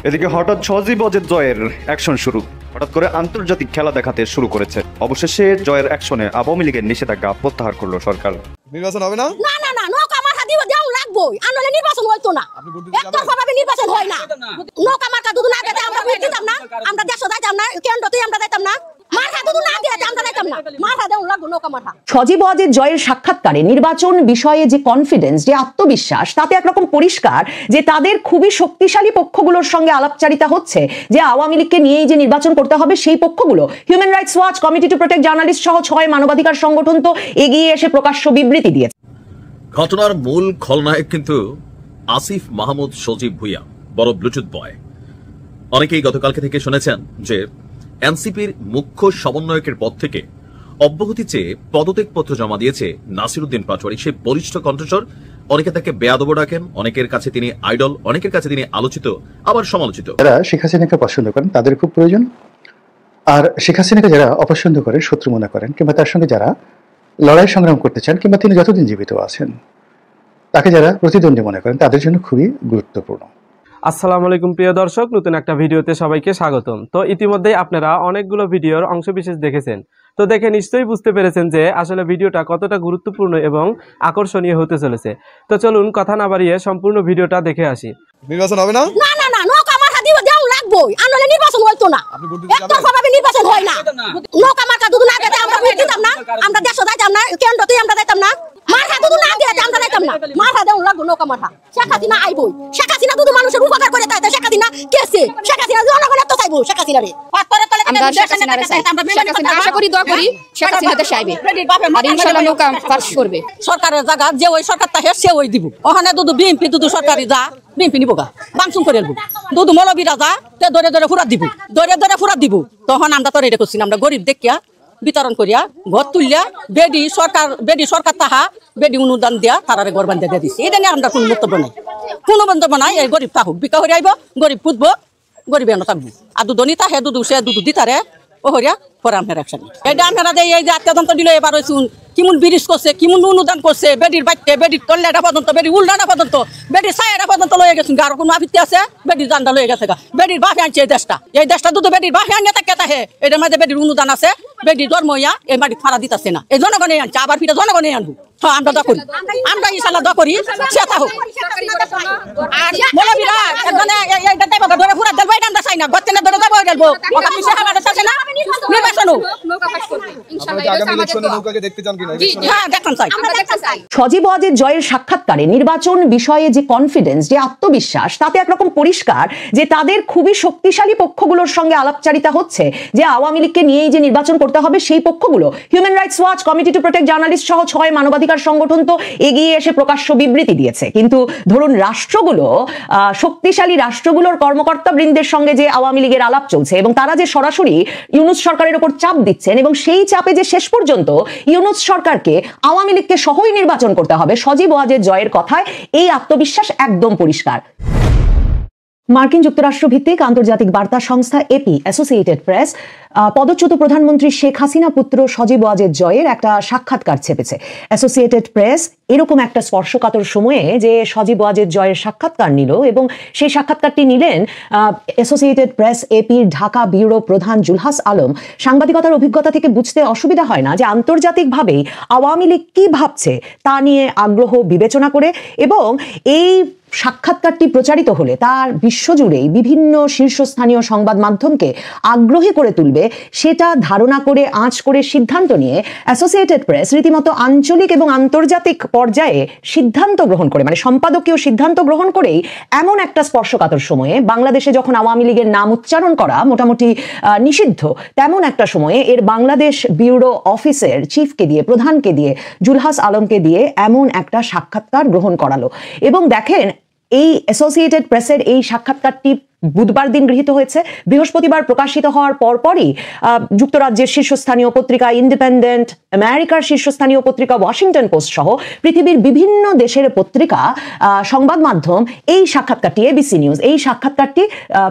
এদিকে হঠাৎ সজীব অজের জয়ের অ্যাকশন শুরু। হঠাৎ করে আন্তর্জাতিক খেলা দেখাতে শুরু করেছে। অবশেষে জয়ের অ্যাকশনে আওয়ামী লীগের নিষেধাজ্ঞা প্রত্যাহার করলো সরকার। নির্বাচন হবে না? না না না, নৌকা মার্কা দিব দেও লাগবই। আনলে নির্বাচন হইতো না। একতরফাভাবে নির্বাচন হয় না। নৌকা মার্কা দুদু না দিতে আমরা ভোট দিতাম না। আমরা দেশে যাইতাম না, কেন্দ্রতেই আমরা যাইতাম না। মার্কা দুদু না দিতে আমরা যাইতাম না। মার্কা দেও লাগবো, নৌকা মার্কা। সজীব ওয়াজেদ জয়ের সাক্ষাৎকারে নির্বাচন বিষয়ে যে কনফিডেন্স, যে আত্মবিশ্বাস, তাতে একরকম পরিষ্কার যে তাদের খুবই শক্তিশালী পক্ষগুলোর সঙ্গে আলাপচারিতা হচ্ছে যে আওয়ামী লীগকে নিয়েই যে নির্বাচন করতে হবে সেই পক্ষগুলো। Human rights watch, committee to protect journalist সহ 6 মানবাধিকার সংগঠন তো এগিয়ে এসে প্রকাশ্য বিবৃতি দিয়েছে। ঘটনার মূল খলনায়ক কিন্তু আসিফ মাহমুদ সজীব ভুইয়া, বড় ব্লুটুথ বয়। অনেকেই গতকালকে থেকে শুনেছেন যে এনসিপির মুখ্য সমন্বয়কের পদ থেকে অব্যাহতি চেয়ে পদত্যাগপত্র জমা দিয়েছে নাসিরউদ্দিন পাটোয়ারি। সেই বলিষ্ঠ কণ্ঠস্বর, অনেকে তাকে বেয়াদব ডাকেন, অনেকের কাছে তিনি আইডল, অনেকের কাছে তিনি আলোচিত আবার সমালোচিত। যারা শেখ হাসিনাকে পছন্দ করেন তাদের খুব প্রয়োজন, আর শেখ হাসিনাকে যারা অপছন্দ করেন, শত্রু মনে করেন, কিংবা তার সঙ্গে যারা লড়াই সংগ্রাম করতে চান, কিংবা তিনি যতদিন জীবিত আছেন তাকে যারা প্রতিদ্বন্দ্বী মনে করেন, তাদের জন্য খুবই গুরুত্বপূর্ণ। আসসালামু আলাইকুম প্রিয় দর্শক, নতুন একটা ভিডিওতে সবাইকে স্বাগতম। তো ইতিমধ্যেই আপনারা অনেকগুলো ভিডিওর অংশবিশেষ দেখেছেন, তো দেখে নিশ্চয়ই বুঝতে পেরেছেন যে আসলে ভিডিওটা কতটা গুরুত্বপূর্ণ এবং আকর্ষণীয় হতে চলেছে। তো চলুন কথা না বাড়িয়ে সম্পূর্ণ ভিডিওটা দেখে আসি। নির্বাচন হবে না? না না না, নৌকা মার্কা দিব দেও লাগবই। আনলে নির্বাচন হইতো না। একতরফাভাবে নির্বাচন হয় না। নৌকা মার্কা দুদু না দিতে আমরা ভোট দিতাম না। আমরা দেশে যাইতাম না, কেন্দ্রতেই আমরা যাইতাম না। মার্কা দুদু না দিতে আমরা যাইতাম না। মার্কা দেও লাগবো, নৌকা মার্কা। শেখ হাসিনা আইবই। শেখ হাসিনা দুদু মানুষের উপকার করে তাই শেখ হাসিনা কেসে। শেখ হাসিনা জনগণের তো চাইবো শেখ হাসিনা রে। আমরা শেখ হাসিনার আশা করি, দোয়া করি শেখ হাসিনা দেশে আইবে আর ইনশাআল্লাহ নৌকা পাস করবে। সরকারের জায়গা যে ওই সরকারটা হে সে ওই দিব। ওখানে দুদু বিএমপি দুদু সরকারি যা বিএমপি নিব গা বাংসুম করে আলবো। দুদু মৌলবীরা যা তে ধরে ধরে ফুরাত দিব, ধরে ধরে ফুরাত দিব। তখন আমরা তো এটা করছি, আমরা গরিব দেখিয়া বিতরণ করিয়া ঘর তুলিয়া বেডি সরকার তাহা বেডি অনুদান দিয়া তারারে ঘর বান্ধে দিয়ে দিচ্ছি। এটা নিয়ে আমরা কোনো বক্তব্য নাই, কোনো বক্তব্য নাই। এই গরিব তাহুক বিকা হয়ে আইব, গরিব পুতবো, গরিব এনে থাকবো। আর দুধনি তাহে দুদু সে দুদু দিতারে ও হরিয়া পরে আমরা একসাথে এই আমরা এই যে আত্মযন্ত্র দিল এবার হয়েছুন কিমন ব্রিজ করছে, কিমন অনুদান করছে, বেডির বাচ্চা বেডির কল্যাণটা পর্যন্ত, বেডির উল্টাটা পর্যন্ত, বেডির ছায়াটা পর্যন্ত লয়ে গেছেন। আর কোনো আবৃত্তি আছে বেডির জানটা লয়ে গেছে গা। বেডির বাফে আনছে এই দেশটা দুটো বেডির বাফে আনিয়ে থাকে তাহে এটার মাঝে বেডির অনুদান আছে। বেডির জন্ম হইয়া এই মাটি ফাড়া দিতেছে না, এই জনগণে আনছে, আবার ফিরে জনগণে আনবো। হ্যাঁ আমরা দা করি, আমরা ইনশাল্লাহ দা করি সেটা হোক। আর মৌলবীরা এইটা দেবো ধরে ফুরা দেবো, এটা আমরা চাই না। গতেনে ধরে দেবো দেবো ওটা পিছে আমাদের চাচ্ছে না নির্বাচন হোক। সজীব ওয়াজেদ জয়ের সাক্ষাৎকারে নির্বাচন বিষয়ে যে কনফিডেন্স, যে আত্মবিশ্বাস, তাতে একরকম পরিষ্কার যে তাদের খুবই শক্তিশালী পক্ষগুলোর সঙ্গে আলাপচারিতা হচ্ছে যে আওয়ামী লীগকে নিয়েই যে নির্বাচন করতে হবে সেই পক্ষগুলো। Human rights watch, committee to protect journalist সহ 6 মানবাধিকার সংগঠন তো এগিয়ে এসে প্রকাশ্য বিবৃতি দিয়েছে। কিন্তু ধরুন রাষ্ট্রগুলো, শক্তিশালী রাষ্ট্রগুলোর কর্মকর্তা বৃন্দের সঙ্গে যে আওয়ামী লীগের আলাপ চলছে এবং তারা যে সরাসরি ইউনূস সরকারের উপর চাপ দিচ্ছেন এবং সেই চাপে যে শেষ পর্যন্ত ইউনূস সরকারকে আওয়ামী লীগকে সহই নির্বাচন করতে হবে, সজীব ওয়াজেদ জয়ের কথায় এই আত্মবিশ্বাস একদম পরিষ্কার। মার্কিন যুক্তরাষ্ট্র ভিত্তিক আন্তর্জাতিক বার্তা সংস্থা এপি, অ্যাসোসিয়েটেড প্রেস পদচ্যুত প্রধানমন্ত্রী শেখ হাসিনা পুত্র সজীব ওয়াজেদ জয়ের একটা সাক্ষাৎকার ছেপেছে। অ্যাসোসিয়েটেড প্রেস এরকম একটা স্পর্শকাতর সময়ে যে সজীব ওয়াজেদ জয়ের সাক্ষাৎকার নিল এবং সেই সাক্ষাৎকারটি নিলেন অ্যাসোসিয়েটেড প্রেস এপির ঢাকা ব্যুরো প্রধান জুলহাস আলম। সাংবাদিকতার অভিজ্ঞতা থেকে বুঝতে অসুবিধা হয় না যে আন্তর্জাতিকভাবেই আওয়ামী লীগ কি ভাবছে তা নিয়ে আগ্রহ বিবেচনা করে এবং এই সাক্ষাৎকারটি প্রচারিত হলে তার বিশ্বজুড়েই বিভিন্ন শীর্ষস্থানীয় সংবাদ মাধ্যমকে আগ্রহী করে তুলবে, সেটা ধারণা করে আঁচ করে সিদ্ধান্ত নিয়ে অ্যাসোসিয়েটেড প্রেস রীতিমতো আঞ্চলিক এবং আন্তর্জাতিক পর্যায়ে সিদ্ধান্ত গ্রহণ করে, মানে সম্পাদকীয় সিদ্ধান্ত গ্রহণ করেই এমন একটা স্পর্শকাতর সময়ে, বাংলাদেশে যখন আওয়ামী লীগের নাম উচ্চারণ করা মোটামুটি নিষিদ্ধ, তেমন একটা সময়ে এর বাংলাদেশ ব্যুরো অফিসের চিফকে দিয়ে, প্রধানকে দিয়ে, জুলহাস আলমকে দিয়ে এমন একটা সাক্ষাৎকার গ্রহণ করালো। এবং দেখেন এই অ্যাসোসিয়েটেড প্রেসের এই সাক্ষাৎকারটি বুধবার দিন গৃহীত হয়েছে। বৃহস্পতিবার প্রকাশিত হওয়ার পরপরই যুক্তরাজ্যের শীর্ষস্থানীয় পত্রিকা ইন্ডিপেন্ডেন্ট, আমেরিকার শীর্ষস্থানীয় পত্রিকা ওয়াশিংটন পোস্ট সহ পৃথিবীর বিভিন্ন দেশের পত্রিকা, সংবাদ মাধ্যম এই সাক্ষাৎকারটি, এবিসি নিউজ এই সাক্ষাৎকারটি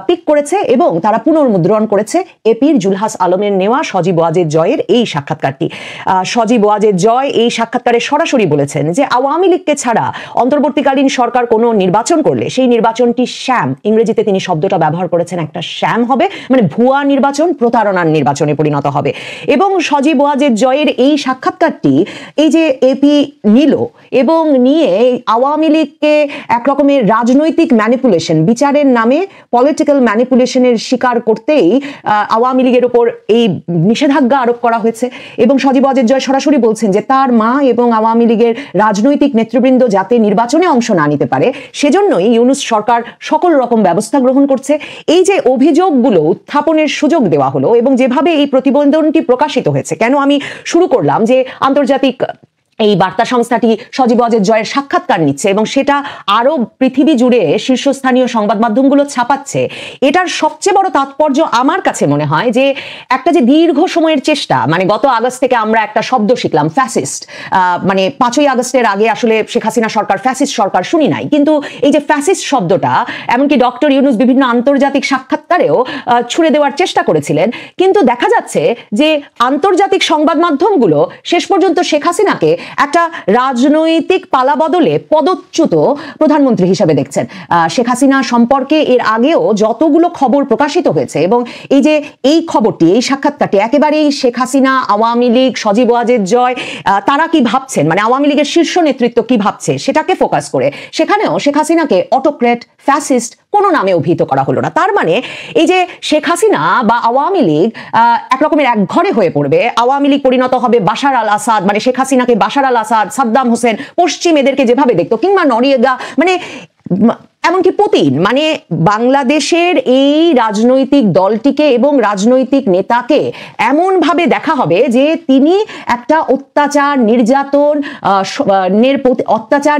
পিক করেছে এবং তারা পুনর্মুদ্রণ করেছে এপির জুলহাস আলমের নেওয়া সজীব ওয়াজেদ জয়ের এই সাক্ষাৎকারটি। সজীব ওয়াজেদ জয় এই সাক্ষাৎকারে সরাসরি বলেছেন যে আওয়ামী লীগকে ছাড়া অন্তর্বর্তীকালীন সরকার কোনো নির্বাচন করলে সেই নির্বাচনটি শ্যাম, ইংরেজিতে তিনি শব্দ শব্দটা ব্যবহার করেছেন, একটা শ্যাম হবে, মানে ভুয়া নির্বাচন প্রতারণার নির্বাচনে পরিণত হবে। এবং সজীব ওয়াজেদ জয়ের এই সাক্ষাৎকারটি এই যে এপি নিল এবং নিয়ে আওয়ামী লীগকে এক রকমের রাজনৈতিক ম্যানিপুলেশন, বিচারের নামে পলিটিক্যাল ম্যানিপুলেশনের শিকার করতেই আওয়ামী লীগের উপর এই নিষেধাজ্ঞা আরোপ করা হয়েছে। এবং সজীব ওয়াজেদ জয় সরাসরি বলছেন যে তার মা এবং আওয়ামী লীগের রাজনৈতিক নেতৃবৃন্দ যাতে নির্বাচনে অংশ না নিতে পারে সেজন্যই ইউনূস সরকার সকল রকম ব্যবস্থা গ্রহণ করছে। এই যে অভিযোগগুলো উত্থাপনের সুযোগ দেওয়া হলো এবং যেভাবে এই প্রতিবেদনটি প্রকাশিত হয়েছে, কেন আমি শুরু করলাম যে আন্তর্জাতিক এই বার্তা সংস্থাটি সজীব ওয়াজেদ জয়ের সাক্ষাৎকার নিচ্ছে এবং সেটা আরো পৃথিবী জুড়ে শীর্ষস্থানীয় সংবাদ মাধ্যমগুলো ছাপাচ্ছে, এটার সবচেয়ে বড় তাৎপর্য আমার কাছে মনে হয় যে একটা যে দীর্ঘ সময়ের চেষ্টা, মানে গত আগস্ট থেকে আমরা একটা শব্দ শিখলাম ফ্যাসিস্ট, মানে 5ই আগস্টের আগে আসলে শেখ হাসিনা সরকার ফ্যাসিস্ট সরকার শুনি নাই, কিন্তু এই যে ফ্যাসিস্ট শব্দটা এমনকি ডক্টর ইউনূস বিভিন্ন আন্তর্জাতিক সাক্ষাৎকারেও ছুড়ে দেওয়ার চেষ্টা করেছিলেন, কিন্তু দেখা যাচ্ছে যে আন্তর্জাতিক সংবাদ মাধ্যমগুলো শেষ পর্যন্ত শেখ হাসিনাকে একটা রাজনৈতিক পালাবদলে পদচ্যুত প্রধানমন্ত্রী হিসেবে দেখছেন। শেখ হাসিনা সম্পর্কে এর আগেও যতগুলো খবর প্রকাশিত হয়েছে এবং এই যে এই খবরটি, এই সাক্ষাৎকারটি একেবারেই শেখ হাসিনা, আওয়ামী লীগ, সজীব ওয়াজেদ জয় তারা কি ভাবছেন, মানে আওয়ামী লীগের শীর্ষ নেতৃত্ব কি ভাবছে সেটাকে ফোকাস করে, সেখানেও শেখ হাসিনাকে অটোক্রেট, ফ্যাসিস্ট কোনো নামে অভিহিত করা হলো না। তার মানে এই যে শেখ হাসিনা বা আওয়ামী লীগ এক রকমের এক ঘরে হয়ে পড়বে, আওয়ামী লীগ পরিণত হবে বাশার আল আসাদ, মানে শেখ হাসিনাকে বাশার আল আসাদ, সাদ্দাম হোসেন, পশ্চিম এদেরকে যেভাবে দেখতো, কিংবা নরিয়েগা, মানে এমনকি পুতিন, মানে বাংলাদেশের এই রাজনৈতিক দলটিকে এবং রাজনৈতিক নেতাকে এমনভাবে দেখা হবে যে তিনি একটা অত্যাচার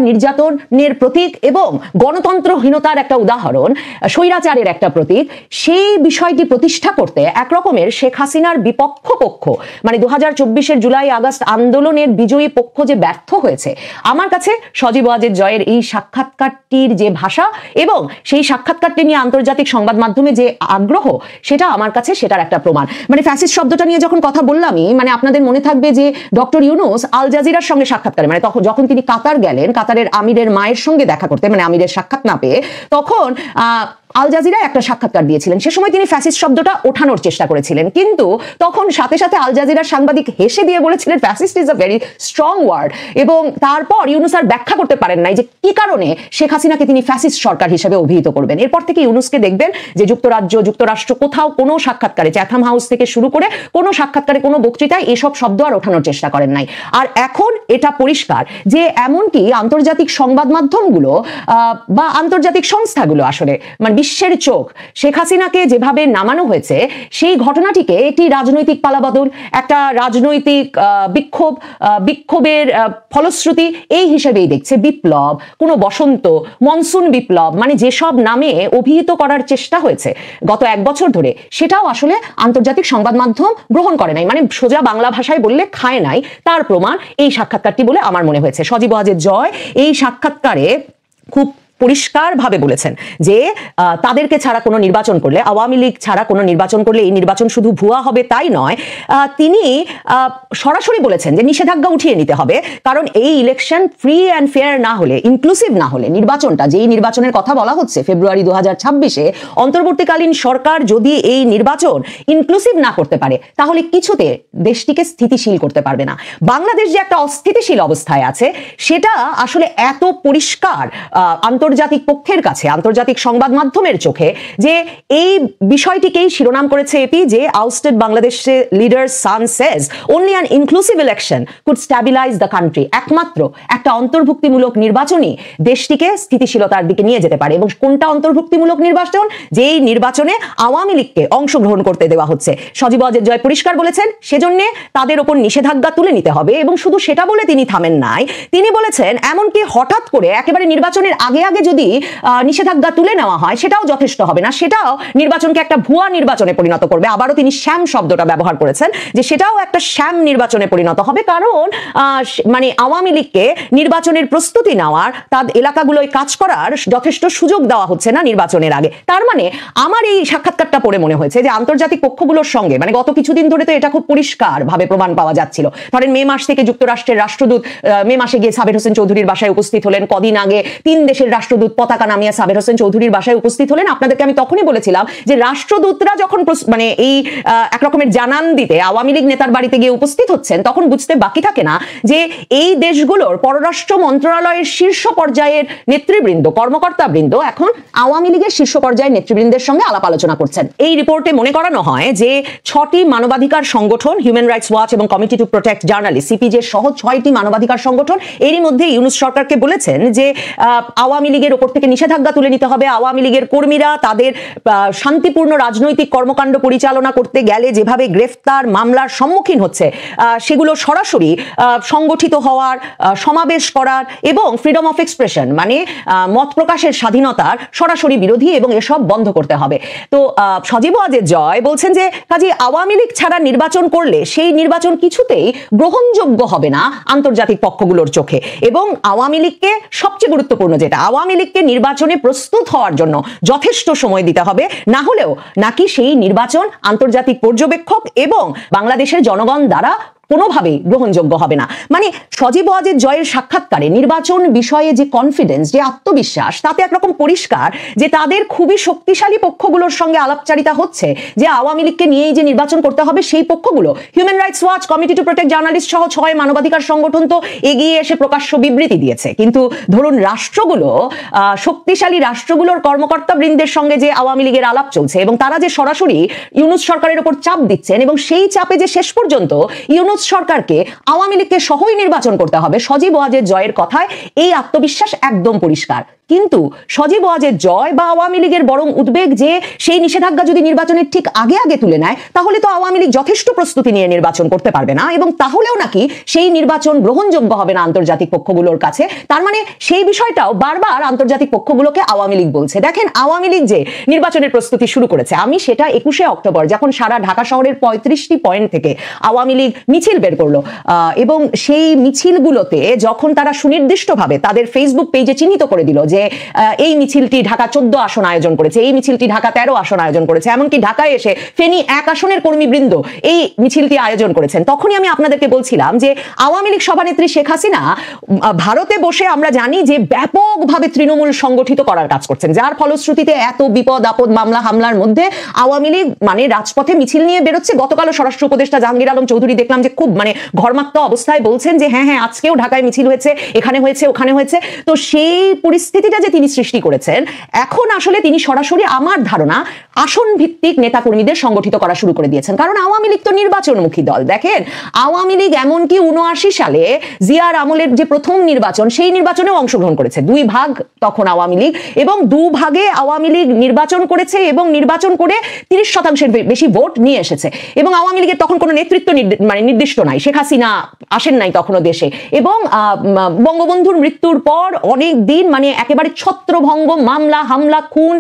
নির্যাতনের প্রতীক এবং গণতন্ত্রহীনতার একটা উদাহরণ, স্বৈরাচারের একটা প্রতীক। সেই বিষয়টি প্রতিষ্ঠা করতে এক রকমের শেখ হাসিনার বিপক্ষ পক্ষ, মানে 2024-এর জুলাই আগস্ট আন্দোলনের বিজয়ী পক্ষ যে ব্যর্থ হয়েছে, আমার কাছে সজীব ওয়াজেদ জয়ের এই সাক্ষাৎকারটির যে ভাষা এবং সেই সাক্ষাৎকারটি নিয়ে আন্তর্জাতিক সংবাদ মাধ্যমে যে আগ্রহ, সেটা আমার কাছে সেটার একটা প্রমাণ। মানে ফ্যাসিস্ট শব্দটা নিয়ে যখন কথা বললামই, মানে আপনাদের মনে থাকবে যে ডক্টর ইউনূস আল জাজিরার সঙ্গে সাক্ষাৎকারে, মানে যখন তিনি কাতার গেলেন, কাতারের আমিরের মায়ের সঙ্গে দেখা করতে, মানে আমিরের সাক্ষাৎ না পেয়ে, তখন আল জাজিরায় একটা সাক্ষাৎকার দিয়েছিলেন। সে সময় তিনি ফ্যাসিস্ট শব্দটা ওঠানোর চেষ্টা করেছিলেন, কিন্তু তখন সাথে সাথে আল জাজিরার সাংবাদিক হেসে দিয়ে বলেছিলেন fascist is a very strong word. এবং তারপর ইউনূস আর ব্যাখ্যা করতে পারেন নাই যে কি কারণে শেখ হাসিনাকে তিনি ফ্যাসিস্ট সরকার হিসেবে অভিহিত করবেন। এরপর থেকে ইউনূসকে দেখবেন যে যুক্তরাষ্ট্র কোথাও কোনো সাক্ষাৎকারে, চ্যাথাম হাউস থেকে শুরু করে কোনো সাক্ষাৎকারে, কোনো বক্তৃতায় এসব শব্দ আর ওঠানোর চেষ্টা করেন নাই। আর এখন এটা পরিষ্কার যে এমনকি আন্তর্জাতিক সংবাদ মাধ্যমগুলো বা আন্তর্জাতিক সংস্থাগুলো আসলে, মানে বিশ্বের চোখ শেখ হাসিনাকে যেভাবে নামানো হয়েছে, সেই ঘটনাটিকে একটি রাজনৈতিক পালাবদল, একটা রাজনৈতিক বিক্ষোভের ফলশ্রুতি এই হিসেবেই দেখছে। বিপ্লব, কোনো বসন্ত, মনসুন বিপ্লব, মানে যেসব নামে অভিহিত করার চেষ্টা হয়েছে গত 1 বছর ধরে, সেটাও আসলে আন্তর্জাতিক সংবাদ মাধ্যম গ্রহণ করে নাই, মানে সোজা বাংলা ভাষায় বললে খায় নাই। তার প্রমাণ এই সাক্ষাৎকারটি বলে আমার মনে হয়েছে। সজীব ওয়াজেদ জয় এই সাক্ষাৎকারে খুব পরিষ্কারভাবে বলেছেন যে তাদেরকে ছাড়া কোনো নির্বাচন করলে, আওয়ামী লীগ ছাড়া কোনো নির্বাচন করলে এই নির্বাচন শুধু ভুয়া হবে তাই নয়, তিনি সরাসরি বলেছেন যে নিষেধাজ্ঞা উঠিয়ে নিতে হবে, কারণ এই ইলেকশন ফ্রি অ্যান্ড ফেয়ার না হলে, ইনক্লুসিভ না হলে, নির্বাচনটা, যেই নির্বাচনের কথা বলা হচ্ছে ফেব্রুয়ারি 2026-এ, অন্তর্বর্তীকালীন সরকার যদি এই নির্বাচন ইনক্লুসিভ না করতে পারে তাহলে কিছুতে দেশটিকে স্থিতিশীল করতে পারবে না। বাংলাদেশ যে একটা অস্থিতিশীল অবস্থায় আছে সেটা আসলে এত পরিষ্কার আন্তর্জাতিক পক্ষের কাছে, আন্তর্জাতিক সংবাদ মাধ্যমের চোখে, যে এই বিষয়টিকেই শিরোনাম করেছে এপি যে ousted Bangladesh leader son says only an inclusive election could stabilise the country. একমাত্র একটা অন্তর্ভুক্তিমূলক নির্বাচনই দেশটিকে স্থিতিশীলতার দিকে নিয়ে যেতে পারে। এবং কোনটা অন্তর্ভুক্তিমূলক নির্বাচন? যেই নির্বাচনে আওয়ামী লীগকে অংশগ্রহণ করতে দেওয়া হচ্ছে। সজীব ওয়াজেদ জয় পরিষ্কার বলেছেন সেজন্য তাদের ওপর নিষেধাজ্ঞা তুলে নিতে হবে। এবং শুধু সেটা বলে তিনি থামেন নাই, তিনি বলেছেন এমনকি হঠাৎ করে একেবারে নির্বাচনের আগে যদি নিষেধাজ্ঞা তুলে নেওয়া হয় সেটাও যথেষ্ট হবে না, সেটাও নির্বাচনকে একটা ভুয়া নির্বাচনে পরিণত করবে। আবারও তিনি শ্যাম শব্দটা ব্যবহার করেছেন যে সেটাও একটা শ্যাম নির্বাচনে পরিণত হবে, কারণ মানে আওয়ামী লীগকে নির্বাচনের প্রস্তুতি নেওয়ার, তার এলাকাগুলোয় কাজ করার যথেষ্ট সুযোগ দেওয়া হচ্ছে না নির্বাচনের আগে। তার মানে আমার এই সাক্ষাৎকারটা পড়ে মনে হয়েছে যে আন্তর্জাতিক পক্ষগুলোর সঙ্গে, মানে গত কিছুদিন ধরে তো এটা খুব পরিষ্কার ভাবে প্রমাণ পাওয়া যাচ্ছিল। ধরেন মে মাস থেকে যুক্তরাষ্ট্রের রাষ্ট্রদূত মে মাসে গিয়ে সাবের হোসেন চৌধুরীর বাসায় উপস্থিত হলেন, কদিন আগে 3 দেশের রাষ্ট্রদূত পতাকা নামিয়ে সাবের হোসেন চৌধুরীর বাসায় উপস্থিত হলেন। আপনাদেরকে আমি তখনই বলেছিলাম যে রাষ্ট্রদূতরা যখন মানে এই একরকমের জানান দিতে আওয়ামী লীগ নেতার বাড়িতে গিয়ে উপস্থিত হচ্ছেন, তখন বুঝতে বাকি থাকে না যে এই দেশগুলোর পররাষ্ট্র মন্ত্রণালয়ের শীর্ষ পর্যায়ের নেতৃবৃন্দ, কর্মকর্তাবৃন্দ এখন আওয়ামী লীগের শীর্ষ পর্যায়ের নেতৃবৃন্দের সঙ্গে আলাপ আলোচনা করছেন। এই রিপোর্টে মনে করানো হয় যে 6টি মানবাধিকার সংগঠন, হিউম্যান রাইটস ওয়াচ এবং committee to protect journalist, CPJ সহ 6টি মানবাধিকার সংগঠন এরই মধ্যে ইউনূস সরকারকে বলেছেন যে আওয়ামী লীগের ওপর থেকে নিষেধাজ্ঞা তুলে নিতে হবে। আওয়ামী লীগের কর্মীরা তাদের শান্তিপূর্ণ রাজনৈতিক কর্মকাণ্ড পরিচালনা করতে গেলে যেভাবে গ্রেফতার মামলার সম্মুখীন হচ্ছে, সেগুলো সরাসরি সংগঠিত হওয়ার, সমাবেশ করার এবং ফ্রিডম অফ এক্সপ্রেশন মানে মত প্রকাশের স্বাধীনতার সরাসরি বিরোধী এবং এসব বন্ধ করতে হবে। তো সজীব ওয়াজেদ জয় বলছেন যে কাজী আওয়ামী লীগ ছাড়া নির্বাচন করলে সেই নির্বাচন কিছুতেই গ্রহণযোগ্য হবে না আন্তর্জাতিক পক্ষগুলোর চোখে, এবং আওয়ামী লীগকে সবচেয়ে গুরুত্বপূর্ণ যেটা, আওয়ামী লীগকে নির্বাচনে প্রস্তুত হওয়ার জন্য যথেষ্ট সময় দিতে হবে, না হলেও নাকি সেই নির্বাচন আন্তর্জাতিক পর্যবেক্ষক এবং বাংলাদেশের জনগণ দ্বারা কোনোভাবেই গ্রহণযোগ্য হবে না। মানে সজীব ওয়াজেদ জয়ের সাক্ষাৎকারে নির্বাচন বিষয়ে যে কনফিডেন্স, যে আত্মবিশ্বাস, তাতে একরকম পরিষ্কার যে তাদের খুবই শক্তিশালী পক্ষগুলোর সঙ্গে আলাপচারিতা হচ্ছে যে আওয়ামী লীগকে নিয়েই যে নির্বাচন করতে হবে সেই পক্ষগুলো, human rights watch, committee to protect journalist সহ 6 মানবাধিকার সংগঠন তো এগিয়ে এসে প্রকাশ্য বিবৃতি দিয়েছে, কিন্তু ধরুন রাষ্ট্রগুলো, শক্তিশালী রাষ্ট্রগুলোর কর্মকর্তাবৃন্দের সঙ্গে যে আওয়ামী লীগের আলাপ চলছে এবং তারা যে সরাসরি ইউনূস সরকারের উপর চাপ দিচ্ছেন এবং সেই চাপে যে শেষ পর্যন্ত ইউনূস সরকারকে আওয়ামী লীগকে সহই নির্বাচন করতে হবে, সজীব ওয়াজেদ জয়ের কথায় এই আত্মবিশ্বাস একদম পরিষ্কার। কিন্তু সজীব ওয়াজেদ জয় বা আওয়ামী লীগের বরং উদ্বেগ যে সেই নিষেধাজ্ঞা যদি নির্বাচনের ঠিক আগে আগে তুলে নেয় তাহলে তো আওয়ামী লীগ যথেষ্ট প্রস্তুতি নিয়ে নির্বাচন করতে পারবে না, এবং তাহলেও নাকি সেই নির্বাচন গ্রহণযোগ্য হবে না আন্তর্জাতিক পক্ষগুলোর কাছে। তার মানে সেই বিষয়টাও বারবার আন্তর্জাতিক পক্ষগুলোকে আওয়ামী লীগ বলছে। দেখেন, আওয়ামী লীগ যে নির্বাচনের প্রস্তুতি শুরু করেছে, আমি সেটা 21শে অক্টোবর যখন সারা ঢাকা শহরের 35টি পয়েন্ট থেকে আওয়ামী লীগ মিছিল বের করলো, এবং সেই মিছিলগুলোতে যখন তারা সুনির্দিষ্টভাবে তাদের ফেসবুক পেজে চিহ্নিত করে দিল যে এই মিছিলটি ঢাকা 14 আসন আয়োজন করেছে, এই মিছিলটি ঢাকা 13 আসন আয়োজন করেছে, এমনকি ঢাকায় এসে ফেনী 1 আসনের কর্মীবৃন্দ এই মিছিলটি আয়োজন করেছেন, তখনই আমি আপনাদেরকে বলছিলাম যে আওয়ামী লীগ সভানেত্রী শেখ হাসিনা ভারতে বসে আমরা জানি যে ব্যাপকভাবে তৃণমূল সংগঠিত করার কাজ করছেন, যার ফলশ্রুতিতে এত বিপদ আপদ মামলা হামলার মধ্যে আওয়ামী লীগ মানে রাজপথে মিছিল নিয়ে বেরোচ্ছে। গতকালও স্বরাষ্ট্র উপদেষ্টা জাহাঙ্গীর আলম চৌধুরী দেখলাম যে খুব মানে ঘর্মাক্ত অবস্থায় বলছেন যে হ্যাঁ আজকেও ঢাকায় মিছিল হয়েছে, এখানে হয়েছে, ওখানে হয়েছে। তো সেই পরিস্থিতিটা যে তিনি সৃষ্টি করেছেন, এখন আসলে তিনি সরাসরি আমার ধারণা আসন ভিত্তিক নেতাকর্মীদের সংগঠিত করা শুরু করে দিয়েছেন, কারণ আওয়ামী লীগ তো নির্বাচনমুখী দল। দেখেন, আওয়ামী লীগ এমনকি 79 সালে জিয়ার আমলের যে প্রথম নির্বাচন, সেই নির্বাচনেও অংশগ্রহণ করেছে। 2 ভাগ তখন আওয়ামী লীগ, এবং 2 ভাগে আওয়ামী লীগ নির্বাচন করেছে এবং নির্বাচন করে 30% বেশি ভোট নিয়ে এসেছে। এবং আওয়ামী লীগের তখন কোনো নেতৃত্ব মানে নির্দিষ্ট নাই, শেখ হাসিনা আসেন নাই তখনও দেশে, এবং বঙ্গবন্ধুর মৃত্যুর পর অনেক দিন মানে একেবারে ছত্রভঙ্গ, মামলা হামলা, খুন,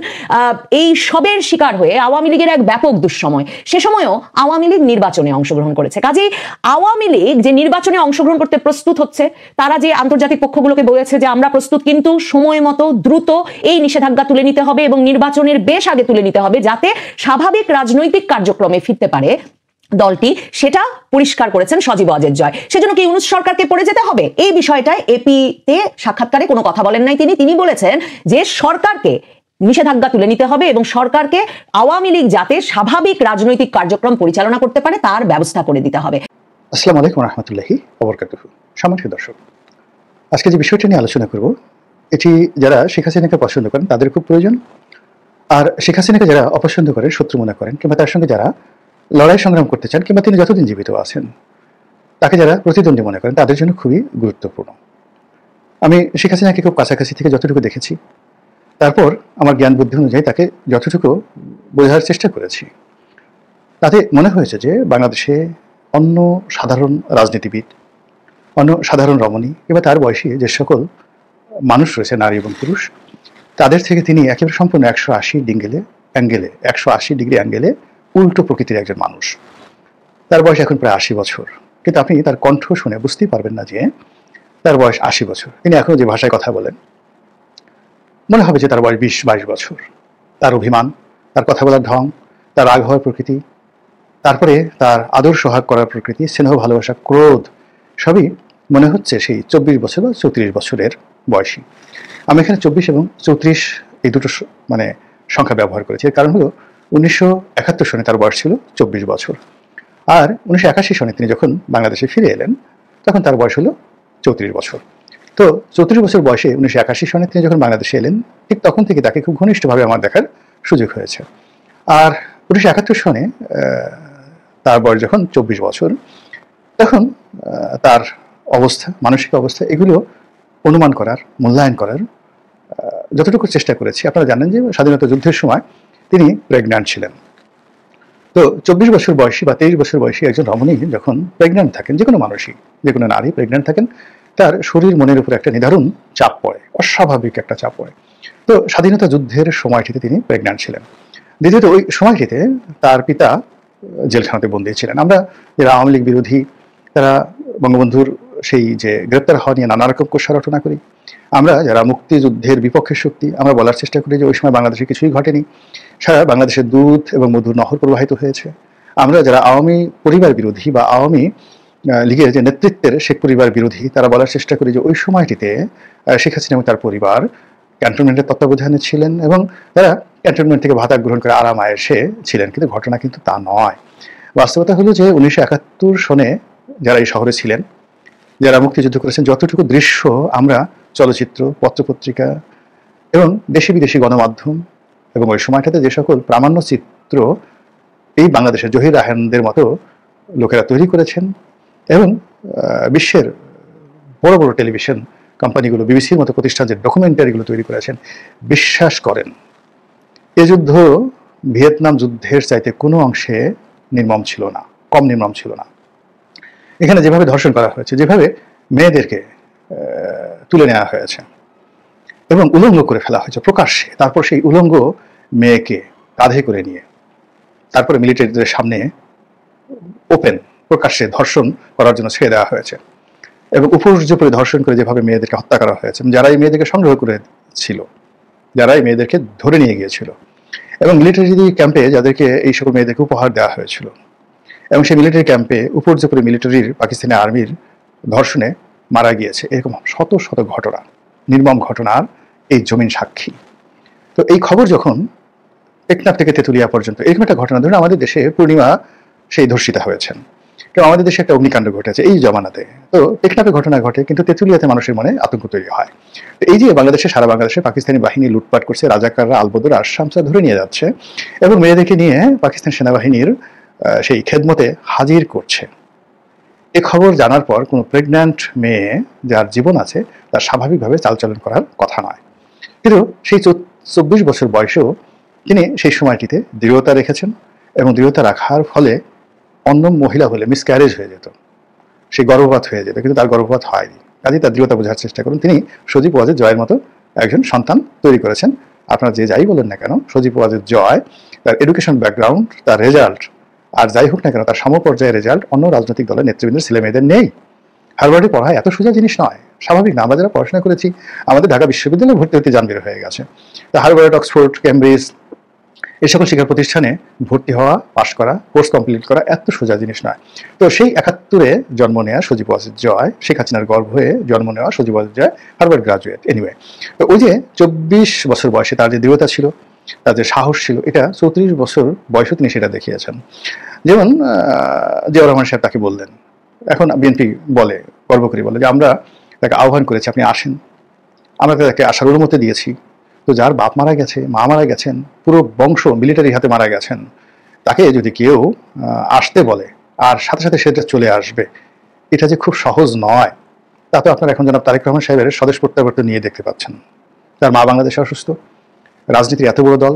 এই সবের শিকার হয়ে আওয়ামী লীগের এক ব্যাপক দুঃসময়। সে সময়ও আওয়ামী লীগ নির্বাচনে অংশগ্রহণ করেছে। কাজেই আওয়ামী লীগ যে নির্বাচনে অংশগ্রহণ করতে প্রস্তুত হচ্ছে, তারা যে আন্তর্জাতিক পক্ষগুলোকে বলেছে যে আমরা প্রস্তুত, কিন্তু সময় মতো দ্রুত এই নিষেধাজ্ঞা তুলে নিতে হবে এবং নির্বাচনের বেশ আগে তুলে নিতে হবে যাতে স্বাভাবিক রাজনৈতিক কার্যক্রমে ফিরতে পারে দলটি, সেটা পরিষ্কার করেছেন সজীব ওয়াজেদ জয়। সেজন্য কি ইউনূস সরকারকে পড়ে যেতে হবে? এই বিষয়টায় এপিতে সাক্ষাৎকারে কোনো কথা বলেন নাই তিনি বলেছেন যে সরকারকে নিষেধাজ্ঞা তুলে নিতে হবে এবং সরকারকে আওয়ামী লীগ যাতে স্বাভাবিক রাজনৈতিক কার্যক্রম পরিচালনা করতে পারে তার ব্যবস্থা করে দিতে হবে। আসসালামু আলাইকুম রাহমাতুল্লাহি ওয়া বারাকাতুহু। সম্মানিত দর্শক, আজকে যে বিষয়টি নিয়ে আলোচনা করব, এটি যারা শেখ হাসিনাকে পছন্দ করেন তাদের খুব প্রয়োজন, আর শেখ হাসিনাকে যারা অপছন্দ করেন, শত্রু মনে করেন, কিংবা তার সঙ্গে যারা লড়াই সংগ্রাম করতে চান, কিংবা তিনি যতদিন জীবিত আছেন তাকে যারা প্রতিদ্বন্দ্বী মনে করেন, তাদের জন্য খুবই গুরুত্বপূর্ণ। আমি শেখ হাসিনাকে খুব কাছাকাছি থেকে যতটুকু দেখেছি, তারপর আমার জ্ঞান বুদ্ধি অনুযায়ী তাকে যতটুকু বোঝার চেষ্টা করেছি, তাতে মনে হয়েছে যে বাংলাদেশে অন্য সাধারণ রাজনীতিবিদ, অন্য সাধারণ রমণী কিংবা তার বয়সী যে সকল মানুষ রয়েছে, নারী এবং পুরুষ, তাদের থেকে তিনি একেবারে সম্পূর্ণ 180 ডিগ্রি অ্যাঙ্গেলে উল্টো প্রকৃতির একজন মানুষ। তার বয়স এখন প্রায় 80 বছর, কিন্তু আপনি তার কণ্ঠ শুনে বুঝতেই পারবেন না যে তার বয়স 80 বছর। তিনি এখনো যে ভাষায় কথা বলেন মনে হবে যে তার বয়স 20-22 বছর। তার অভিমান, তার কথা বলার ঢং, তার রাগ হওয়ার প্রকৃতি, তারপরে তার আদর সোহাগ করার প্রকৃতি, স্নেহ ভালোবাসা, ক্রোধ, সবই মনে হচ্ছে সেই 24 বছর বা 34 বছরের বয়সী। আমি এখানে 24 এবং 34 এই দুটো মানে সংখ্যা ব্যবহার করেছি। এর কারণ হলো 1971 সনে তার বয়স ছিল 24 বছর, আর 1981 সনে তিনি যখন বাংলাদেশে ফিরে এলেন তখন তার বয়স হলো 34 বছর। তো 34 বছর বয়সে 1981 সনে তিনি যখন বাংলাদেশে এলেন, ঠিক তখন থেকে তাকে খুব ঘনিষ্ঠভাবে আমার দেখার সুযোগ হয়েছে। আর 1971 সনে তার বয়স যখন 24 বছর, তখন তার অবস্থা, মানসিক অবস্থা, এগুলো অনুমান করার, মূল্যায়ন করার যতটুকু চেষ্টা করেছি। আপনারা জানেন যে স্বাধীনতা যুদ্ধের সময় তিনি প্রেগন্যান্ট ছিলেন। তো 24 বছর বয়সী বা 23 বছর বয়সী একজন রমণী যখন প্রেগন্যান্ট থাকেন, যে কোনো মানুষই, যে কোনো নারী প্রেগন্যান্ট থাকেন, তার শরীর মনের উপর একটা নিদারুণ চাপ পড়ে, অস্বাভাবিক একটা চাপ পড়ে। তো স্বাধীনতা যুদ্ধের সময়টিতে তিনি প্রেগন্যান্ট ছিলেন। দ্বিতীয়ত ওই সময়টিতে তার পিতা জেলখানাতে বন্দী ছিলেন। আমরা যারা আওয়ামী লীগ বিরোধী, তারা বঙ্গবন্ধুর সেই যে গ্রেপ্তার হওয়া নিয়ে নানা রকম কোষা রটনা করি। আমরা যারা মুক্তিযুদ্ধের বিপক্ষের শক্তি, আমরা বলার চেষ্টা করি যে ওই সময় বাংলাদেশে কিছুই ঘটেনি, সারা বাংলাদেশের দুধ এবং মধুর নহর প্রবাহিত হয়েছে। আমরা যারা আওয়ামী পরিবার বিরোধী বা আওয়ামী লীগের যে নেতৃত্বের শেখ পরিবার বিরোধী, তারা বলার চেষ্টা করি যে ওই সময়টিতে শেখ হাসিনা এবং তার পরিবার ক্যান্টনমেন্টের তত্ত্বাবধানে ছিলেন এবং তারা ক্যান্টনমেন্ট থেকে ভাতা গ্রহণ করে আরাম আয়েশে ছিলেন। কিন্তু ঘটনা কিন্তু তা নয়। বাস্তবতা হলো যে 1971 সনে যারা এই শহরে ছিলেন, যারা মুক্তিযুদ্ধ করেছেন, যতটুকু দৃশ্য আমরা চলচ্চিত্র, পত্রপত্রিকা এবং দেশি বিদেশি গণমাধ্যম এবং ওই সময়টাতে যে সকল প্রামাণ্য চিত্র এই বাংলাদেশের জহির রায়হানদের মতো লোকেরা তৈরি করেছেন এবং বিশ্বের বড় বড় টেলিভিশন কোম্পানিগুলো, বিবিসির মতো প্রতিষ্ঠান যে ডকুমেন্টারিগুলো তৈরি করেছেন, বিশ্বাস করেন এ যুদ্ধ ভিয়েতনাম যুদ্ধের চাইতে কোনো অংশে নির্মম ছিল না, কম নির্মম ছিল না। এখানে যেভাবে ধর্ষণ করা হয়েছে, যেভাবে মেয়েদেরকে তুলে নেওয়া হয়েছে এবং উলঙ্গ করে ফেলা হয়েছে প্রকাশ্যে, তারপর সেই উলঙ্গ মেয়েকে কাঁধে করে নিয়ে তারপরে মিলিটারিদের সামনে ওপেন প্রকাশ্যে ধর্ষণ করার জন্য ছেড়ে দেওয়া হয়েছে এবং উপর্যুপরি ধর্ষণ করে যেভাবে মেয়েদেরকে হত্যা করা হয়েছে, যারা এই মেয়েদেরকে সংগ্রহ করেছিল, যারা এই মেয়েদেরকে ধরে নিয়ে গিয়েছিল এবং মিলিটারি ক্যাম্পে যাদেরকে এই সকল মেয়েদেরকে উপহার দেওয়া হয়েছিল এবং সেই মিলিটারি ক্যাম্পে উপর্যুপরি মিলিটারির, পাকিস্তানি আর্মির ধর্ষণে মারা গিয়েছে, এরকম শত শত ঘটনা, নির্মম ঘটনার এই জমিন সাক্ষী। তো এই খবর যখন টেকনাফ থেকে তেঁতুলিয়া পর্যন্ত এরকম একটা ঘটনা, ধরুন আমাদের দেশে পূর্ণিমা সেই ধর্ষিতা হয়েছেন, কেউ আমাদের দেশে একটা অগ্নিকাণ্ড ঘটেছে এই জমানাতে, তো টেকনাফে ঘটনা ঘটে, কিন্তু তেঁতুলিয়াতে মানুষের মনে আতঙ্ক তৈরি হয়। তো এই যে বাংলাদেশে, সারা বাংলাদেশে পাকিস্তানি বাহিনী লুটপাট করছে, রাজাকাররা, আলবদর, আশামসা ধরে নিয়ে যাচ্ছে এবং মেয়েদেরকে নিয়ে পাকিস্তান সেনাবাহিনীর সেই খেদমতে হাজির করছে। এ খবর জানার পর কোনো প্রেগন্যান্ট মেয়ে যার জীবন আছে তার স্বাভাবিকভাবে চালচলন করার কথা নয়। কিন্তু সেই 24 বছর বয়সেও তিনি সেই সময়টিতে দৃঢ়তা রেখেছেন এবং দৃঢ়তা রাখার ফলে অন্য মহিলা হলে মিসক্যারেজ হয়ে যেত, সে গর্ভপাত হয়ে যেত, কিন্তু তার গর্ভপাত হয়নি। কাজেই তার দৃঢ়তা বোঝার চেষ্টা করুন। তিনি সজীব ওয়াজেদ জয়ের মতো একজন সন্তান তৈরি করেছেন। আপনারা যে যাই বলেন না কেন, সজীব ওয়াজেদ জয়, তার এডুকেশন ব্যাকগ্রাউন্ড, তার রেজাল্ট, আর যাই হোক না কেন তার সমপর্যায়ের রেজাল্ট অন্য রাজনৈতিক দলের নেতৃবৃন্দের ছেলে মেয়েদের নেই। হারভার্ডে পড়া এত সোজা জিনিস নয়, স্বাভাবিক না। আমরা যারা পড়াশোনা করেছি, আমাদের ঢাকা বিশ্ববিদ্যালয়ে ভর্তি হতে যান বের হয়ে গেছে। তো হারভার্ড, অক্সফোর্ড, কেমব্রিজ এই সকল শিক্ষা প্রতিষ্ঠানে ভর্তি হওয়া, পাশ করা, কোর্স কমপ্লিট করা এত সোজা জিনিস নয়। তো সেই 71-এ জন্ম নেওয়া সজীব ওয়াজেদ জয়, শেখ হাসিনার গর্ভ হয়ে জন্ম নেওয়া Sajeeb Wazed Joy Harvard graduate. Anyway, তো ওই যে 24 বছর বয়সে তার যে দৃঢ়তা ছিল, তার যে সাহস ছিল, এটা 34 বছর বয়সে তিনি সেটা দেখিয়েছেন। যেমন জিয়াউর রহমান সাহেব তাকে বললেন, এখন বিএনপি বলে, গর্ব করে বলে যে আমরা তাকে আহ্বান করেছি, আপনি আসেন, আমরা তাকে আসার অনুমতি দিয়েছি। তো যার বাপ মারা গেছে, মা মারা গেছেন, পুরো বংশ মিলিটারি হাতে মারা গেছেন, তাকে যদি কেউ আসতে বলে আর সাথে সাথে সেটা চলে আসবে, এটা যে খুব সহজ নয়। তা তো আপনারা এখন জনাব তারেক রহমান সাহেবের স্বদেশ প্রত্যাবর্তন নিয়ে দেখতে পাচ্ছেন। তার মা বাংলাদেশে অসুস্থ, রাজনীতির এত বড় দল,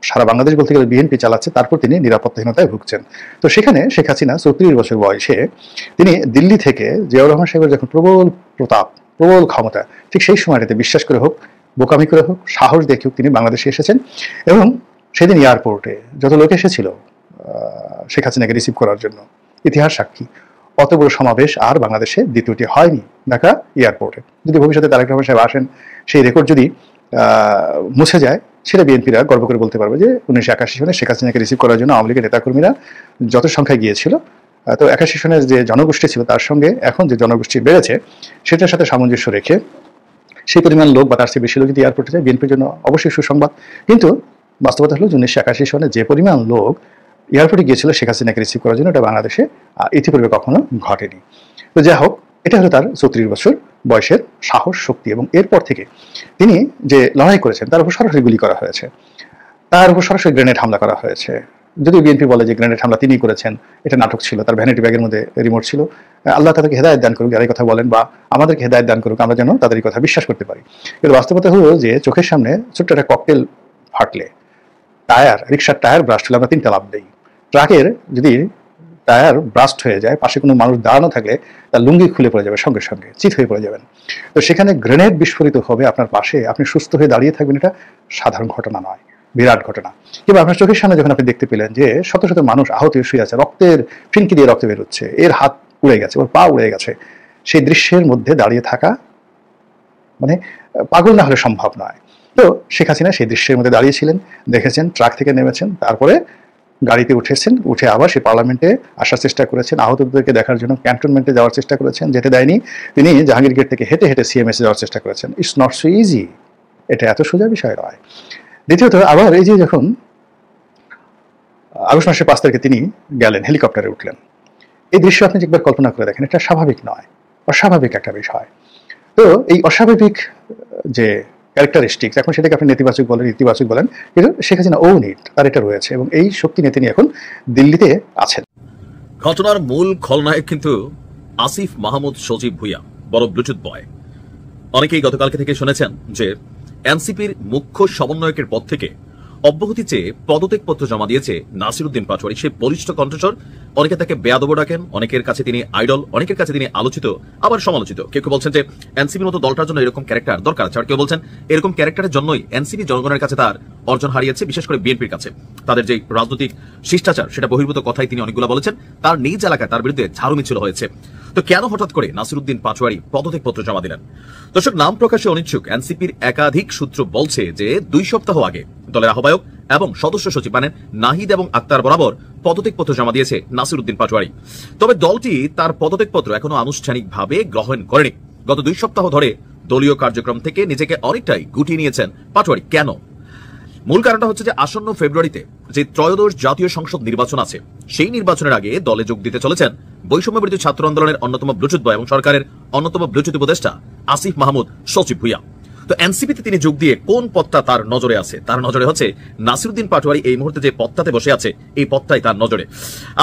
সারা বাংলাদেশ বলতে গেলে বিএনপি চালাচ্ছে, তারপর তিনি নিরাপত্তাহীনতায় ভুগছেন। তো সেখানে শেখ হাসিনা 34 বছর বয়সে তিনি দিল্লি থেকে জিয়াউর রহমান সাহেবের যখন প্রবল প্রতাপ, প্রবল ক্ষমতা, ঠিক সেই সময়টাতে বিশ্বাস করে হোক, বোকামি করে হোক, সাহস দেখে হোক, তিনি বাংলাদেশে এসেছেন এবং সেদিন এয়ারপোর্টে যত লোক এসেছিল শেখ হাসিনাকে রিসিভ করার জন্য, ইতিহাস সাক্ষী, অত বড় সমাবেশ আর বাংলাদেশে দ্বিতীয়টি হয়নি ঢাকা এয়ারপোর্টে। যদি ভবিষ্যতে তারেক রহমান সাহেব আসেন, সেই রেকর্ড যদি মুছে যায়, সেটা বিএনপিরা গর্ব করে বলতে পারবে যে 1981 সনে শেখ হাসিনাকে রিসিভ করার জন্য আওয়ামী লীগের নেতাকর্মীরা যত সংখ্যায় গিয়েছিল, তো 81 সনের যে জনগোষ্ঠী ছিল তার সঙ্গে এখন যে জনগোষ্ঠী বেড়েছে, সেটার সাথে সামঞ্জস্য রেখে সেই পরিমাণ লোক বা তার চেয়ে বেশি লোক যদি এয়ারপোর্টে যায় বিএনপির জন্য অবশ্যই সুসংবাদ। কিন্তু বাস্তবতা হলো 1981 সনে যে পরিমাণ লোক এয়ারপোর্টে গিয়েছিল শেখ হাসিনাকে রিসিভ করার জন্য, এটা বাংলাদেশে ইতিপূর্বে কখনো ঘটেনি। তো যাই হোক, এটা হলো তার 34 বছর বয়সের সাহস, শক্তি, এবং এরপর থেকে তিনি যে লড়াই করেছেন তার উপর সরাসরি গুলি করা হয়েছে, তার উপর সরাসরি গ্রেনেড হামলা করা হয়েছে। যদিও বিএনপি বলে যে গ্রেনেড হামলা তিনিই করেছেন, এটা নাটক ছিল, তার ভ্যানিটি ব্যাগের মধ্যে রিমোট ছিল। আল্লাহ তাদেরকে হেদায়েত দান করুক যারা এই কথা বলেন, বা আমাদেরকে হেদায়েত দান করুক আমরা যেন তাদের এই কথা বিশ্বাস করতে পারি। কিন্তু বাস্তবতা হলো যে চোখের সামনে ছোট্ট একটা ককটেল ফাটলে, টায়ার, রিক্সার টায়ার ব্রাস্ট হলে আমরা 3টা লাফ দিই। ট্রাকের যদি টায়ার ব্রাস্ট হয়ে যায়, পাশে কোনো মানুষ দাঁড়ানো থাকলে তার লুঙ্গি খুলে পড়ে যাবে, সঙ্গে সঙ্গে চিৎ হয়ে পড়ে যাবেন। তো সেখানে গ্রেনেড বিস্ফোরিত হবে আপনার পাশে, আপনি সুস্থ হয়ে দাঁড়িয়ে থাকবেন, এটা সাধারণ ঘটনা নয়, বিরাট ঘটনা। কিংবা আপনার চোখের সামনে যখন আপনি দেখতে পেলেন যে শত শত মানুষ আহত হয়ে শুয়ে আছে, রক্তের ফিনকি দিয়ে রক্ত বেরোচ্ছে, এর হাত উড়ে গেছে, ওর পা উড়ে গেছে, সেই দৃশ্যের মধ্যে দাঁড়িয়ে থাকা মানে পাগল না হলে সম্ভব নয়। তো শেখ হাসিনা সেই দৃশ্যের মধ্যে দাঁড়িয়েছিলেন, দেখেছেন, ট্রাক থেকে নেমেছেন, তারপরে গাড়িতে উঠেছেন, উঠে আবার সেই পার্লামেন্টে আসার চেষ্টা করেছেন, আহতদেরকে দেখার জন্য ক্যান্টনমেন্টে যাওয়ার চেষ্টা করেছেন, যেতে দেয়নি, তিনি জাহাঙ্গীর গেট থেকে হেঁটে হেঁটে সিএমএসে যাওয়ার চেষ্টা করেছেন। ইটস নট সো ইজি, এটা এত সোজা বিষয় নয়। দ্বিতীয়ত, আবার এই যে যখন আগস্ট মাসের 5 তারিখে তিনি গেলেন, হেলিকপ্টারে উঠলেন, এই দৃশ্য আপনি একবার কল্পনা করে দেখেন, এটা স্বাভাবিক নয়, অস্বাভাবিক একটা বিষয়। তো এই অস্বাভাবিক যে ক্যারেক্টারিস্টিক্স, এখন সেটাকে আপনি নেতিবাচক বলেন, ইতিবাচক বলেন, কিন্তু শেখ হাসিনা ওন ইট, তার এটা রয়েছে, এবং এই শক্তি নিয়ে তিনি এখন দিল্লিতে আছেন। ঘটনার মূল খলনায়ক কিন্তু আসিফ মাহমুদ সজীব ভুইয়া, বড় ব্লুটুথ বয়। অনেকেই গতকালকে থেকে শুনেছেন যে এনসিপির মুখ্য সমন্বয়কের পদ থেকে অব্যাহতি চেয়ে পদত্যাগপত্র জমা দিয়েছে নাসিরউদ্দিন পাটোয়ারি। সে বলিষ্ঠ কণ্ঠস্বর, অনেকে তাকে বেয়াদব ডাকেন, অনেকের কাছে তিনি আইডল, অনেকের কাছে তিনি আলোচিত আবার সমালোচিত। কেউ কেউ বলছেন যে এনসিপির মতো দলটার জন্য এরকম ক্যারেক্টার দরকার আছে, আর কেউ বলছেন এরকম ক্যারেক্টারের জন্যই এনসিপি জনগণের কাছে তার অর্জন হারিয়েছে, বিশেষ করে বিএনপির কাছে। তাদের যে রাজনৈতিক শিষ্টাচার সেটা বহির্ভূত কথাই তিনি অনেকগুলো বলেছেন। তার নিজ এলাকায় তার বিরুদ্ধে ঝাড়ু মিছিল হয়েছে। তো কেন হঠাৎ করে নাসিরউদ্দিন পাটোয়ারি পদত্যাগপত্র জমা দিলেন? দর্শক, নাম প্রকাশে অনিচ্ছুক এনসিপির একাধিক সূত্র বলছে যে 2 সপ্তাহ আগে দলের আহ্বায়ক এবং সদস্য সচিব মানে নাহিদ এবং আক্তার বরাবর পদত্যাগপত্র জমা দিয়েছে নাসিরউদ্দিন পাটোয়ারি। তবে দলটি তার পদত্যাগপত্র এখনো আনুষ্ঠানিকভাবে গ্রহণ করেনি। গত 2 সপ্তাহ ধরে দলীয় কার্যক্রম থেকে নিজেকে অনেকটাই গুটিয়ে নিয়েছেন পাটোয়ারি। কেন? মূল কারণটা হচ্ছে যে আসন্ন ফেব্রুয়ারিতে যে 13শ জাতীয় সংসদ নির্বাচন আছে, সেই নির্বাচনের আগে দলে যোগ দিতে চলেছেন বৈষম্য বিরোধী ছাত্র আন্দোলনের অন্যতম ব্লুটুথ বয় এবং সরকারের অন্যতম ব্লুটুথ উপদেষ্টা আসিফ মাহমুদ সজীব ভুইয়া। তো এনসিপিতে তিনি যোগ দিয়ে কোন পদটা তার নজরে আছে? তার নজরে হচ্ছে নাসিরউদ্দিন পাটোয়ারি এই মুহূর্তে যে পদটাতে বসে আছে, এই পদটাই তার নজরে।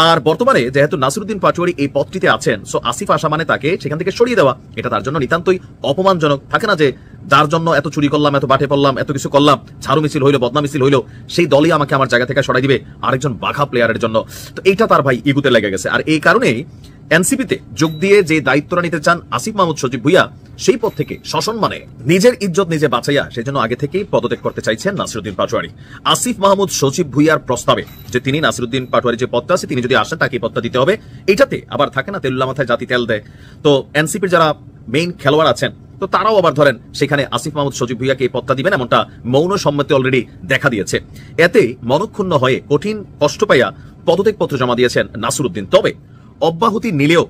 আর বর্তমানে যেহেতু নাসিরউদ্দিন পাটোয়ারি এই পদটিতে আছেন, সো আসিফ আসা মানে তাকে সেখান থেকে সরিয়ে দেওয়া, এটা তার জন্য নিতান্তই অপমানজনক। থাকে না যে যার জন্য এত চুরি করলাম, এত বাটে পড়লাম, এত কিছু করলাম, ঝাড়ু মিছিল হইলো, বদনাম মিছিল হইলো, সেই দলই আমাকে আমার জায়গা থেকে সরাই দিবে আরেকজন বাঘা প্লেয়ারের জন্য। তো এইটা তার ভাই ইগুতে লেগে গেছে। আর এই কারণেই এনসিপিতে যোগ দিয়ে যে দায়িত্বটা নিতে চান আসিফ মাহমুদ সজীব ভুইয়া, সেই পদ থেকে সসম্মানে নিজের ইজ্জত নিজে বাঁচাইয়া সেজন্য আগে থেকেই পদত্যাগ করতে চাইছেন নাসিরউদ্দিন পাটোয়ারি। আসিফ মাহমুদ সজীব ভুইয়ার প্রস্তাবে যে তিনি নাসিরউদ্দিন পাটোয়ারি যে পদটা আছে তিনি যদি আসেন তাকে পদটা দিতে হবে, এটাতে আবার থাকে না তেলুল্লা মাথায় জাতি তেল দেয়। তো এনসিপির যারা মেইন খেলোয়াড় আছেন তো তারাও আবার ধরেন সেখানে আসিফ মাহমুদ সজীব ভুইয়াকে এই পদটা দিবেন, এমনটা মৌন সম্মতি অলরেডি দেখা দিয়েছে। এতে মনক্ষুণ্ণ হয়ে কঠিন কষ্ট পাইয়া পদত্যাগপত্র জমা দিয়েছেন নাসিরউদ্দিন। তবে অব্যাহতি নিলেও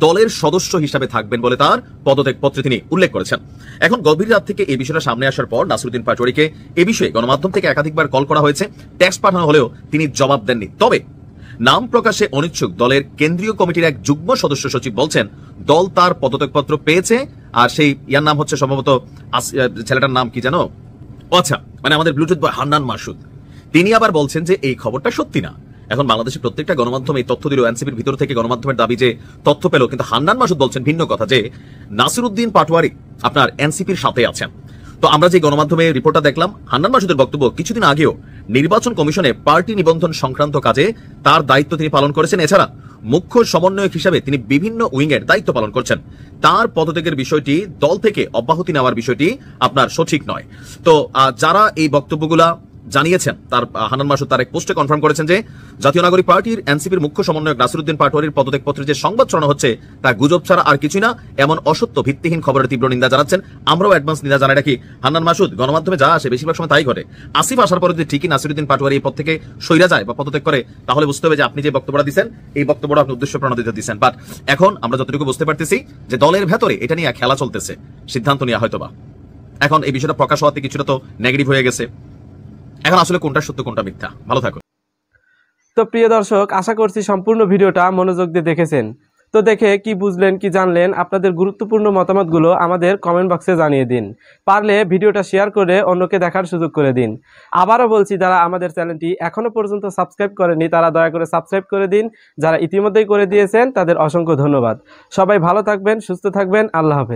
দলের সদস্য হিসাবে থাকবেন বলে তার পদত্যাগপত্রে তিনি উল্লেখ করেছেন। এখন গভীর রাত থেকে এই বিষয়টা সামনে আসার পর নাসিরউদ্দিন পাটোয়ারিকে এ বিষয়ে গণমাধ্যম থেকে একাধিকবার কল করা হয়েছে, টেক্সট পাঠানো হলেও তিনি জবাব দেননি। তবে নাম প্রকাশে অনিচ্ছুক দলের কেন্দ্রীয় কমিটির এক যুগ্ম সদস্য সচিব বলছেন দল তার পদত্যাগপত্র পেয়েছে, আর সেই ইয়ার নাম হচ্ছে সম্ভবত ছেলেটার নাম কি জানো, আচ্ছা মানে আমাদের ব্লুটুথ বয় হান্নান মাসুদ। তিনি আবার বলছেন যে এই খবরটা সত্যি না। এখন বাংলাদেশের প্রত্যেকটা গণমাধ্যম এই তথ্য দিল, এনসিপির ভিতর থেকে গণমাধ্যমের দাবি যে তথ্য পেল, কিন্তু হান্নান মাসুদ বলছেন ভিন্ন কথা, যে নাসিরউদ্দিন পাটোয়ারি আপনার এনসিপির সাথে আছেন। তো আমরা যে গণমাধ্যমে রিপোর্টটা দেখলাম, হান্নান মাসুদের বক্তব্য কিছুদিন আগেও নির্বাচন কমিশনে পার্টি নিবন্ধন সংক্রান্ত কাজে তার দায়িত্ব তিনি পালন করেছেন। এছাড়া মুখ্য সমন্বয়ক হিসাবে তিনি বিভিন্ন উইংয়ের দায়িত্ব পালন করছেন। তার পদত্যাগের বিষয়টি, দল থেকে অব্যাহতি নেওয়ার বিষয়টি আপনার সঠিক নয়। তো যারা এই বক্তব্যগুলা জানিয়েছেন, তার হান্নান মাসুদ তার এক পোস্টে কনফার্ম করেছেন যে জাতীয় নাগরিক পার্টির এনসিপির মুখ্য সমন্বয়ক নাসিরউদ্দিন পাটোয়ারির পদত্যাগপত্রের যে সংবাদ ছড়ানো হচ্ছে তা গুজব ছাড়া আর কিছুই না, এমন অসত্য ভিত্তিহীন খবরের তীব্র নিন্দা জানাচ্ছেন। আমরাও অ্যাডভান্স নিন্দা জানাই রাখি। হান্নান মাসুদ, গণমাধ্যমে যা আসে বেশিরভাগ সময় তাই ঘটে। আসিফ আসার পরে যদি ঠিকই নাসিরউদ্দিন পাটোয়ারি এই পদ থেকে সইরা যায় বা পদত্যাগ করে, তাহলে বুঝতে হবে যে আপনি যে বক্তব্যটা দিচ্ছেন এই বক্তব্যটা আপনি উদ্দেশ্য প্রণোদিত দিচ্ছেন। বাট এখন আমরা যতটুকু বুঝতে পারতেছি যে দলের ভেতরে এটা নিয়ে খেলা চলতেছে, সিদ্ধান্ত নেওয়া হয়তোবা এখন এই বিষয়টা প্রকাশ হওয়াতে কিছুটা তো নেগেটিভ হয়ে গেছে। এখন আসলে কোনটা সত্য কোনটা মিথ্যা, ভালো থাকুন। তো প্রিয় দর্শক, আশা করছি সম্পূর্ণ ভিডিওটা মনোযোগ দিয়ে দেখেছেন। তো দেখে কি বুঝলেন, কি জানলেন, আপনাদের গুরুত্বপূর্ণ মতামতগুলো আমাদের কমেন্ট বক্সে জানিয়ে দিন। পারলে ভিডিওটা শেয়ার করে অন্যকে দেখার সুযোগ করে দিন। আবারও বলছি, যারা আমাদের চ্যানেলটি এখনো পর্যন্ত সাবস্ক্রাইব করেনি তারা দয়া করে সাবস্ক্রাইব করে দিন। যারা ইতিমধ্যেই করে দিয়েছেন তাদের অসংখ্য ধন্যবাদ। সবাই ভালো থাকবেন, সুস্থ থাকবেন। আল্লাহ হাফেজ।